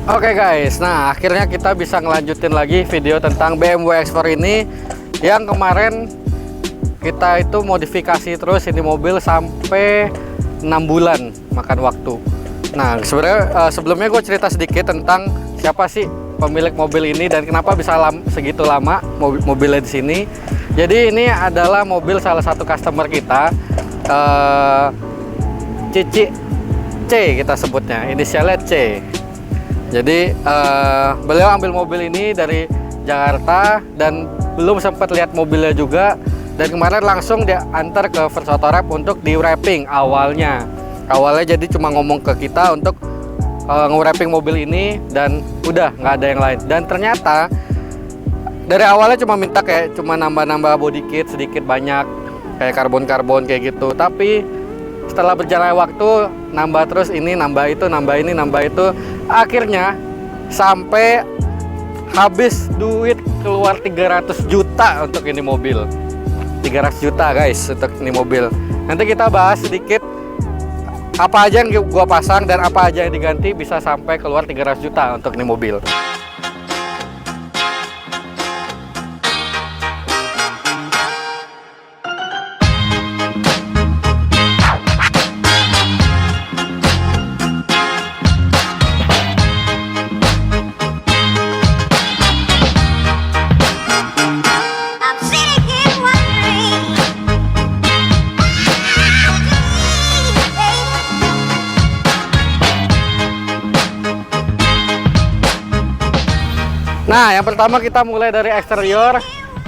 Oke guys, nah akhirnya kita bisa ngelanjutin lagi video tentang BMW X4 ini. Yang kemarin kita itu modifikasi terus ini mobil sampai 6 bulan makan waktu. Nah sebenarnya sebelumnya gue cerita sedikit tentang siapa sih pemilik mobil ini dan kenapa bisa segitu lama mobilnya di sini. Jadi ini adalah mobil salah satu customer kita, Cici C kita sebutnya, inisialnya C. Jadi beliau ambil mobil ini dari Jakarta dan belum sempat lihat mobilnya juga, dan kemarin langsung diantar ke First Auto Wrap untuk di wrapping awalnya jadi cuma ngomong ke kita untuk nge-wrapping mobil ini dan udah nggak ada yang lain. Dan ternyata dari awalnya cuma minta kayak cuma nambah body kit sedikit banyak kayak karbon kayak gitu, tapi setelah berjalan waktu nambah terus ini, nambah itu, nambah ini, nambah itu, akhirnya sampai habis duit keluar 300 juta untuk ini mobil. 300 juta guys untuk ini mobil. Nanti kita bahas sedikit apa aja yang gua pasang dan apa aja yang diganti bisa sampai keluar 300 juta untuk ini mobil. Nah, yang pertama kita mulai dari eksterior.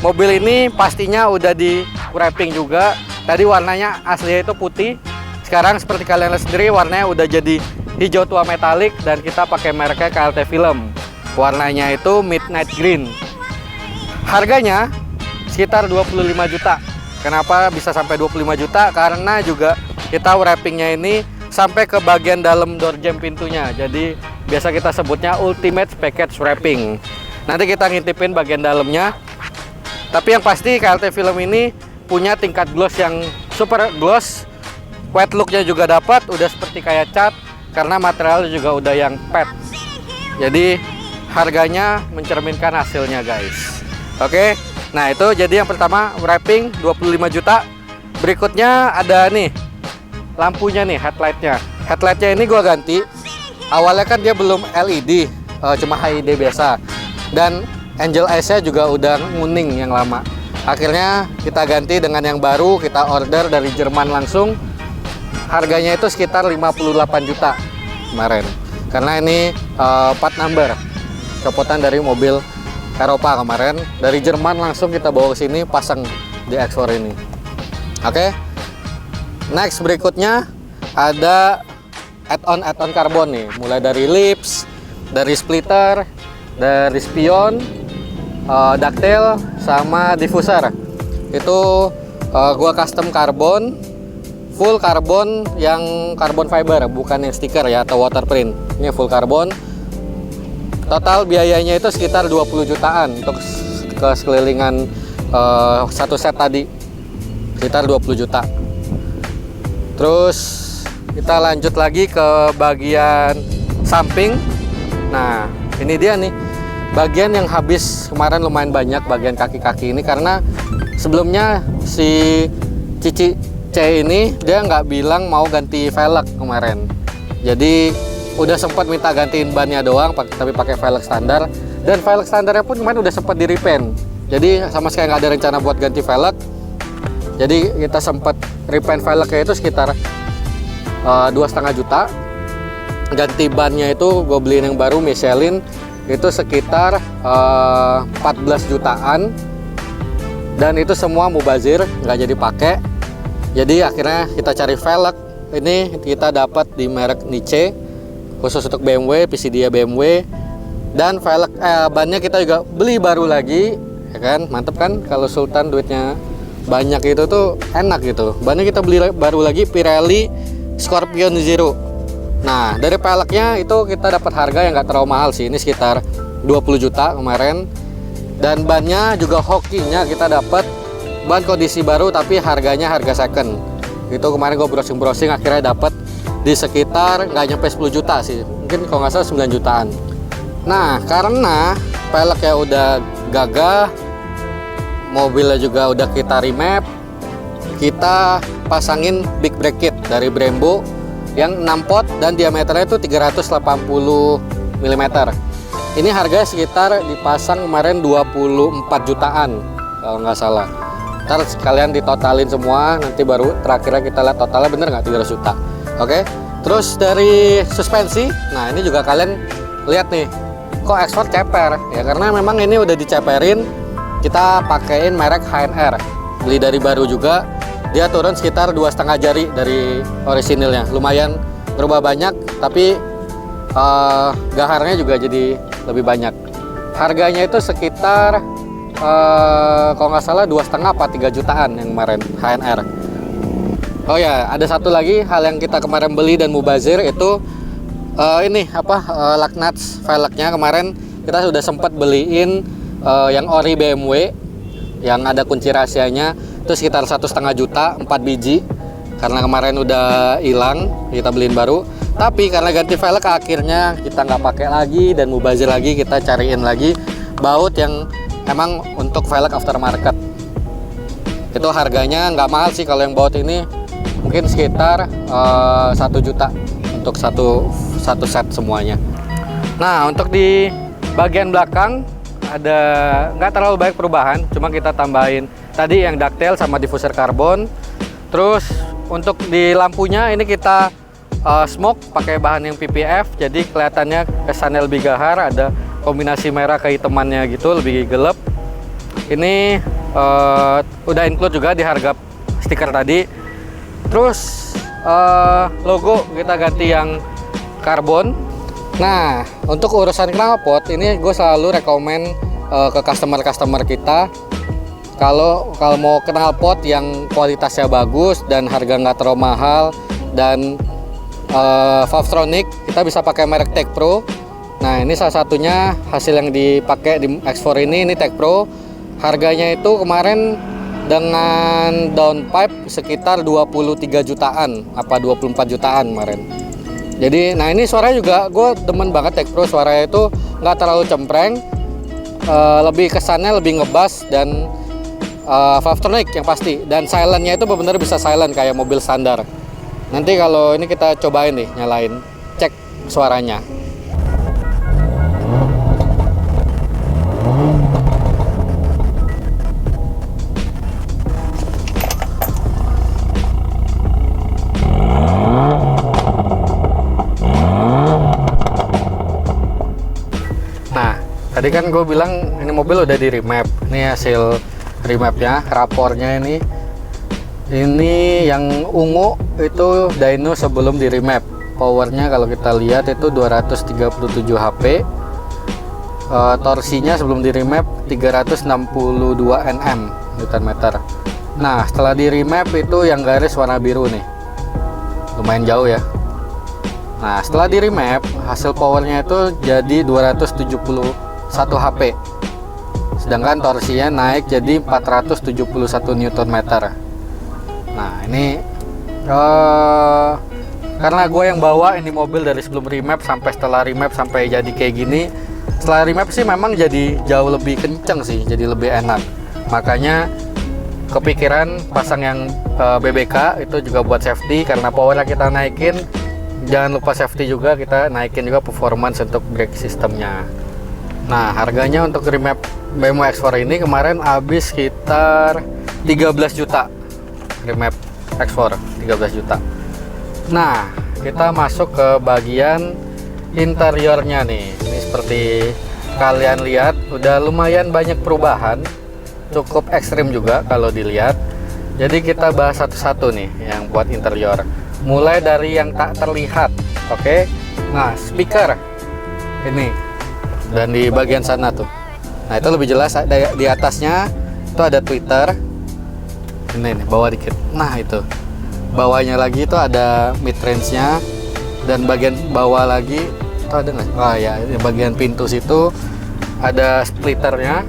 Mobil ini pastinya udah di wrapping juga. Tadi warnanya aslinya itu putih. Sekarang seperti kalian lihat sendiri warnanya udah jadi hijau tua metalik dan kita pakai mereknya KLT Film. Warnanya itu midnight green. Harganya sekitar 25 juta. Kenapa bisa sampai 25 juta? Karena juga kita wrappingnya ini sampai ke bagian dalam door jam pintunya. Jadi biasa kita sebutnya ultimate package wrapping. Nanti kita ngintipin bagian dalamnya. Tapi yang pasti KLT Film ini punya tingkat gloss yang super gloss. Wet looknya juga dapat, udah seperti kayak cat karena materialnya juga udah yang pet. Jadi harganya mencerminkan hasilnya guys. Oke, nah itu jadi yang pertama wrapping 25 juta. Berikutnya ada nih lampunya nih, headlightnya. Headlightnya ini gua ganti. Awalnya kan dia belum LED, cuma HID biasa. Dan angel eyes-nya juga udah nguning yang lama. Akhirnya kita ganti dengan yang baru, kita order dari Jerman langsung. Harganya itu sekitar 58 juta kemarin. Karena ini part number, copotan dari mobil Eropa kemarin. Dari Jerman langsung kita bawa ke sini, pasang di X4 ini. Oke. Next berikutnya ada add-on karbon nih. Mulai dari lips, dari splitter, dari spion, ductile, sama diffuser. Itu gua custom karbon, full karbon yang karbon fiber, bukan yang stiker ya atau waterprint. Ini full karbon. Total biayanya itu sekitar 20 jutaan untuk kesekelilingan satu set tadi. Sekitar 20 juta. Terus kita lanjut lagi ke bagian samping. Nah, ini dia nih. Bagian yang habis kemarin lumayan banyak bagian kaki-kaki ini karena sebelumnya si Cici C ini dia nggak bilang mau ganti velg kemarin. Jadi udah sempat minta gantiin bannya doang tapi pakai velg standar, dan velg standarnya pun kemarin udah sempat di repaint. Jadi sama sekali nggak ada rencana buat ganti velg. Jadi kita sempat repaint velgnya itu sekitar 2,5 juta. Ganti bannya itu gue beliin yang baru Michelin itu sekitar 14 jutaan, dan itu semua mubazir, nggak jadi pakai. Jadi akhirnya kita cari velg. Ini kita dapat di merek Niche, khusus untuk BMW, PCDA BMW. Dan velg bannya kita juga beli baru lagi, ya kan? Mantep kan kalau Sultan duitnya banyak itu tuh enak gitu. Bannya kita beli baru lagi Pirelli Scorpion Zero. Nah, dari peleknya itu kita dapat harga yang nggak terlalu mahal sih. Ini sekitar 20 juta kemarin. Dan bannya juga hokinya kita dapat ban kondisi baru tapi harganya harga second. Itu kemarin gue browsing akhirnya dapat di sekitar nggak nyampe 10 juta sih. Mungkin kalau nggak salah 9 jutaan. Nah, karena peleknya udah gagah, mobilnya juga udah kita remap, kita pasangin big brake kit dari Brembo yang 6 pot dan diameternya itu 380 mm. Ini harga sekitar dipasang kemarin 24 jutaan kalau nggak salah. Ntar sekalian ditotalin semua, nanti baru terakhirnya kita lihat totalnya bener nggak 300 juta. Oke. Terus dari suspensi, nah ini juga kalian lihat nih, kok ekspor ceper ya, karena memang ini udah diceperin. Kita pakein merek HNR, beli dari baru juga. Dia turun sekitar 2,5 jari dari orisinilnya, lumayan berubah banyak, tapi gaharnya juga jadi lebih banyak. Harganya itu sekitar kalau nggak salah 2,5 apa 3 jutaan yang kemarin HNR. Oh ya, ada satu lagi hal yang kita kemarin beli dan mubazir itu ini apa, lug nuts velgnya. Kemarin kita sudah sempat beliin yang ori BMW yang ada kunci rahasianya itu sekitar 1,5 juta 4 biji, karena kemarin udah hilang kita beliin baru. Tapi karena ganti velg akhirnya kita nggak pakai lagi dan mubazir lagi, kita cariin lagi baut yang emang untuk velg aftermarket. Itu harganya nggak mahal sih, kalau yang baut ini mungkin sekitar 1 juta untuk satu set semuanya. Nah, untuk di bagian belakang ada nggak terlalu banyak perubahan, cuma kita tambahin tadi yang ductile sama diffuser karbon. Terus untuk di lampunya ini kita smoke pakai bahan yang PPF, jadi kelihatannya kesannya lebih gahar, ada kombinasi merah kehitamannya gitu, lebih gelap. Ini udah include juga di harga stiker tadi. Terus logo kita ganti yang karbon. Nah, untuk urusan knalpot ini gue selalu rekomen ke customer kita, kalau mau knalpot yang kualitasnya bagus dan harga nggak terlalu mahal dan Valvetronic, kita bisa pakai merek Tech Pro. Nah, ini salah satunya hasil yang dipakai di X4 ini Tech Pro. Harganya itu kemarin dengan downpipe sekitar 23 jutaan apa 24 jutaan kemarin. Jadi nah ini suaranya juga gue demen banget Tech Pro, suaranya itu nggak terlalu cempreng, lebih kesannya lebih ngebas dan Valvetronic yang pasti, dan silentnya itu benar-benar bisa silent kayak mobil standar. Nanti kalau ini kita cobain nih, nyalain, cek suaranya. Tadi kan gue bilang ini mobil udah di remap. Ini hasil remapnya, rapornya ini. Ini yang ungu itu dyno sebelum di remap. Powernya kalau kita lihat itu 237 HP. Torsinya sebelum di remap 362 Nm Nm. Nah, setelah di remap itu yang garis warna biru nih. Lumayan jauh ya. Nah, setelah di remap hasil powernya itu jadi 271 HP, sedangkan torsinya naik jadi 471 Nm. Nah ini karena gue yang bawa ini mobil dari sebelum remap sampai setelah remap sampai jadi kayak gini. Setelah remap sih memang jadi jauh lebih kenceng sih, jadi lebih enak. Makanya kepikiran pasang yang BBK itu juga buat safety, karena powernya kita naikin, jangan lupa safety juga, kita naikin juga performance untuk brake systemnya. Nah, harganya untuk remap BMW X4 ini kemarin habis sekitar 13 juta. Remap X4 13 juta. Nah, kita masuk ke bagian interiornya nih. Ini seperti kalian lihat udah lumayan banyak perubahan, cukup ekstrim juga kalau dilihat. Jadi kita bahas satu-satu nih yang buat interior. Mulai dari yang tak terlihat. Oke. Nah, speaker ini dan di bagian sana tuh. Nah, itu lebih jelas di atasnya itu ada Twitter. Ini nih, bawah dikit. Nah, itu. Bawahnya lagi itu ada mid range-nya, dan bagian bawah lagi itu ada nggak? Oh ya, di bagian pintu situ ada splitternya.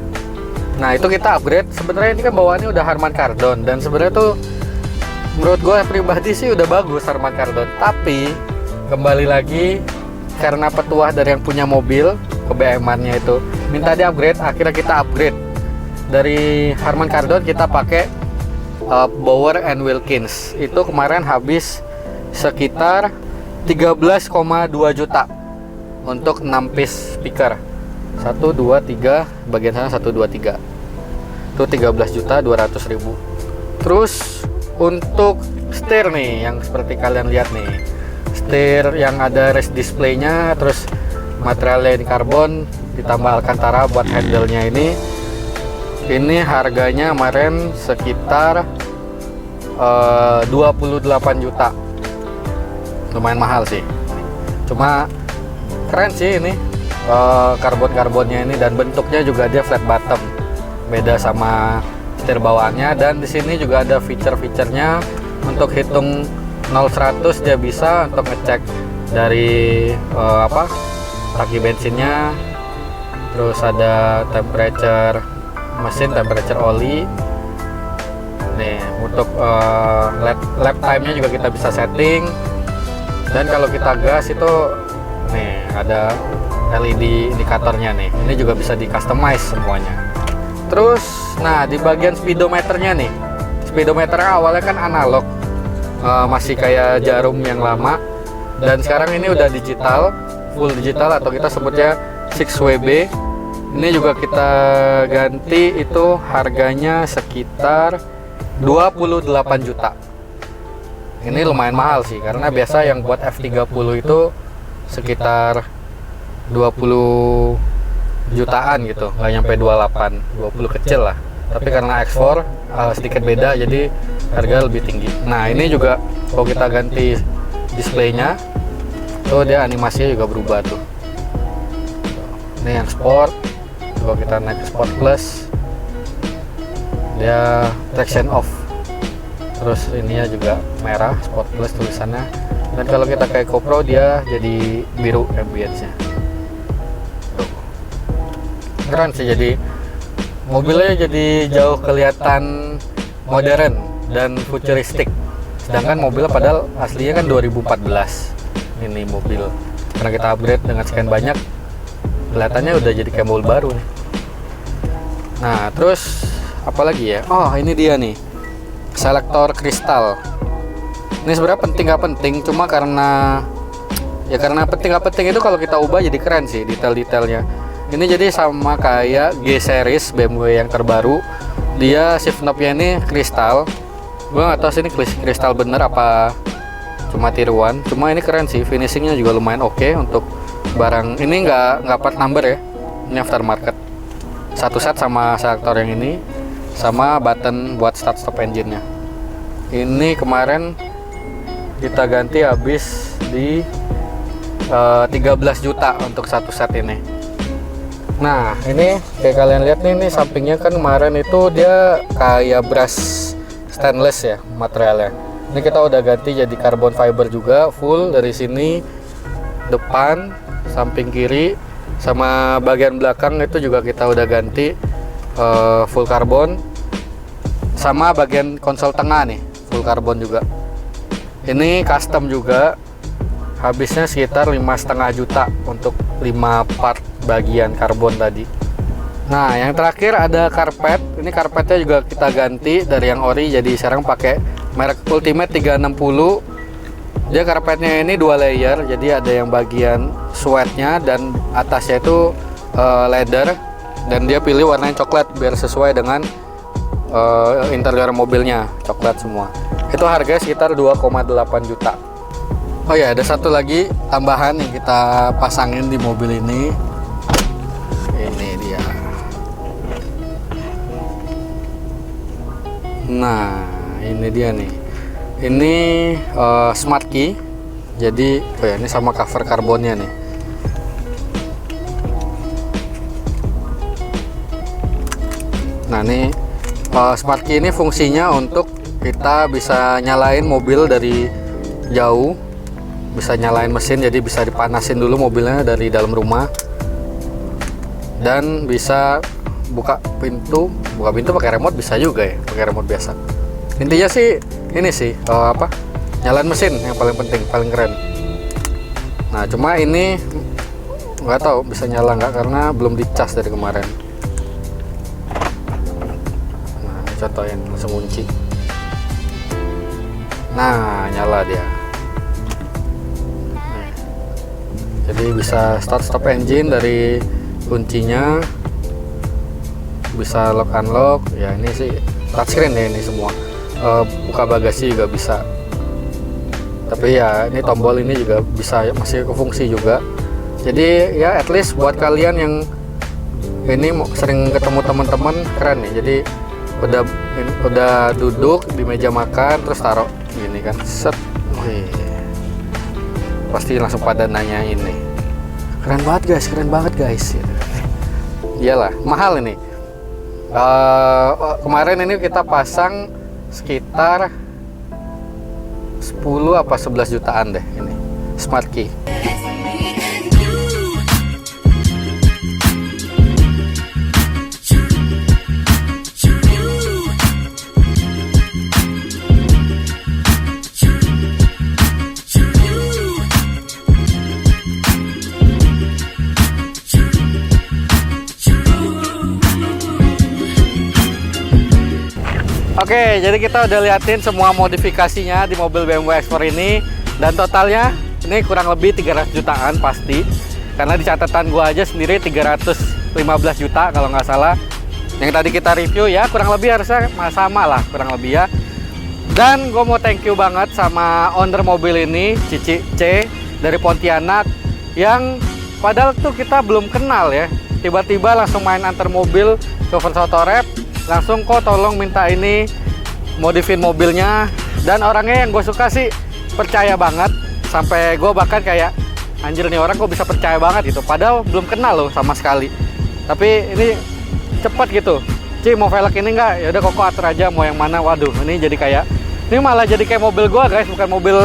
Nah, itu kita upgrade. Sebenarnya ini kan bawaannya udah Harman Kardon, dan sebenarnya tuh menurut gue pribadi sih udah bagus Harman Kardon. Tapi kembali lagi karena petuah dari yang punya mobil, ke BM-nya itu minta di upgrade, akhirnya kita upgrade dari Harman Kardon kita pakai Bauer & Wilkins. Itu kemarin habis sekitar 13,2 juta untuk 6 piece speaker. 1 2 3 bagian sana 1 2 3. Itu 13.200.000. Terus untuk setir nih yang seperti kalian lihat nih. Setir yang ada rest display-nya, terus materialnya ini karbon ditambah Alcantara buat handle-nya ini. Ini harganya kemarin sekitar 28 juta. Lumayan mahal sih. Cuma keren sih ini karbon-karbonnya ini, dan bentuknya juga dia flat bottom. Beda sama setir bawaannya, dan di sini juga ada fitur-fiturnya untuk hitung 0-100 dia bisa untuk ngecek dari tangki bensinnya, terus ada temperature mesin, temperature oli. Nih untuk lap time-nya juga kita bisa setting, dan kalau kita gas itu nih ada LED indikatornya nih. Ini juga bisa di customize semuanya. Terus nah di bagian speedometernya nih, speedometer awalnya kan analog, masih kayak jarum yang lama, dan sekarang ini udah digital, full digital atau kita sebutnya 6WB. Ini juga kita ganti, itu harganya sekitar 28 juta. Ini lumayan mahal sih, karena biasa yang buat F30 itu sekitar 20 jutaan gitu, nggak nyampe 28, 20 kecil lah. Tapi karena X4 sedikit beda, jadi harga lebih tinggi. Nah ini juga kalau kita ganti displaynya, tuh dia animasinya juga berubah tuh. Ini yang sport. Kalau kita naik ke Sport Plus, dia traction off. Terus ininya juga merah, Sport Plus tulisannya. Dan kalau kita kayak GoPro, dia jadi biru ambience-nya. Keren sih, jadi mobilnya jadi jauh kelihatan modern dan futuristik. Sedangkan mobilnya padahal aslinya kan 2014 ini mobil. Karena kita upgrade dengan sekian banyak, kelihatannya udah jadi kayak mobil baru nih. Nah terus apalagi ya, oh ini dia nih, selektor kristal. Ini sebenarnya penting nggak penting, cuma karena penting nggak penting itu kalau kita ubah jadi keren sih detail-detailnya. Ini jadi sama kayak G series BMW yang terbaru, dia shift knob-nya ini kristal. Gue nggak tahu sih ini kristal bener apa cuma tiruan, cuma ini keren sih, finishingnya juga lumayan oke untuk barang ini. Nggak part number ya, ini aftermarket. Satu set sama selektor yang ini, sama button buat start stop engine-nya. Ini kemarin kita ganti habis di 13 juta untuk satu set ini. Nah ini kayak kalian lihat nih, ini sampingnya kan kemarin itu dia kayak brush stainless ya materialnya. Ini kita udah ganti jadi carbon fiber juga full dari sini, depan, samping kiri, sama bagian belakang itu juga kita udah ganti full karbon, sama bagian konsol tengah nih full karbon juga. Ini custom juga, habisnya sekitar 5,5 juta untuk 5 part bagian karbon tadi. Nah yang terakhir ada karpet. Ini karpetnya juga kita ganti dari yang ori, jadi sekarang pakai merek Ultimate 360. Dia karpetnya ini 2 layer, jadi ada yang bagian suede-nya dan atasnya itu leather, dan dia pilih warnanya coklat biar sesuai dengan interior mobilnya, coklat semua. Itu harganya sekitar 2,8 juta. Oh ya, ada satu lagi tambahan yang kita pasangin di mobil ini. Ini dia. Nah, ini dia nih. Ini smart key. Jadi, oh ya, ini sama cover karbonnya nih. Nah, ini smart key ini fungsinya untuk kita bisa nyalain mobil dari jauh, bisa nyalain mesin, jadi bisa dipanasin dulu mobilnya dari dalam rumah, dan bisa buka pintu pakai remote bisa juga ya, pakai remote biasa. Intinya sih ini sih nyalain mesin yang paling penting, paling keren. Nah cuma ini nggak tahu bisa nyala nggak karena belum dicas dari kemarin. Nah, contohin langsung kunci. Nah, nyala dia. Jadi bisa start stop engine dari kuncinya, bisa lock unlock. Ya ini sih touchscreen ya ini semua. Buka bagasi juga bisa. Tapi ya ini tombol ini juga bisa masih kefungsi juga. Jadi ya at least buat kalian yang ini sering ketemu teman-teman keren nih. Jadi udah duduk di meja makan terus taruh gini kan, set. Wih, pasti langsung pada nanya ini. Keren banget guys. Iyalah, mahal ini. Kemarin ini kita pasang sekitar 10 apa 11 jutaan deh ini smart key. Oke, jadi kita udah liatin semua modifikasinya di mobil BMW X4 ini, dan totalnya ini kurang lebih 300 jutaan pasti, karena di catatan gua aja sendiri 315 juta kalau nggak salah. Yang tadi kita review ya kurang lebih harusnya sama lah kurang lebih ya. Dan gue mau thank you banget sama owner mobil ini, Cici C dari Pontianak, yang padahal tuh kita belum kenal ya, tiba-tiba langsung main antar mobil ke First Auto Rep, langsung kok tolong minta ini modifin mobilnya. Dan orangnya yang gue suka sih percaya banget, sampai gue bahkan kayak anjir nih orang kok bisa percaya banget gitu, padahal belum kenal loh sama sekali. Tapi ini cepet gitu, Ci mau velg ini enggak? Ya udah kok atur aja mau yang mana. Waduh, ini jadi kayak, ini malah jadi kayak mobil gue guys, bukan mobil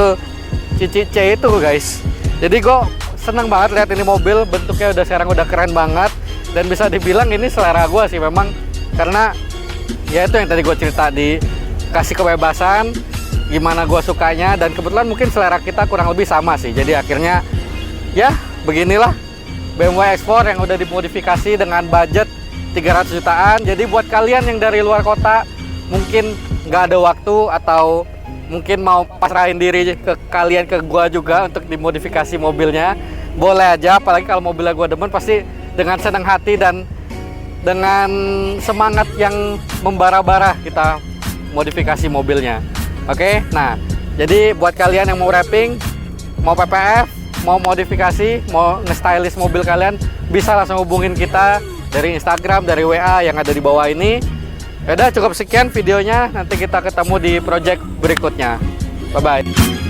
Cici C itu guys. Jadi gue seneng banget lihat ini mobil, bentuknya sekarang udah keren banget, dan bisa dibilang ini selera gue sih memang, karena ya itu yang tadi gue cerita, dikasih kebebasan gimana gue sukanya, dan kebetulan mungkin selera kita kurang lebih sama sih. Jadi akhirnya ya beginilah BMW X4 yang udah dimodifikasi dengan budget 300 jutaan. Jadi buat kalian yang dari luar kota mungkin nggak ada waktu, atau mungkin mau pasrahin diri ke kalian ke gua juga untuk dimodifikasi mobilnya, boleh aja. Apalagi kalau mobilnya gua demen, pasti dengan senang hati dan dengan semangat yang membara-bara kita modifikasi mobilnya. Oke, nah jadi buat kalian yang mau wrapping, mau PPF, mau modifikasi, mau nge-stylish mobil kalian, bisa langsung hubungin kita dari Instagram, dari WA yang ada di bawah ini. Yaudah, cukup sekian videonya, nanti kita ketemu di project berikutnya. Bye-bye.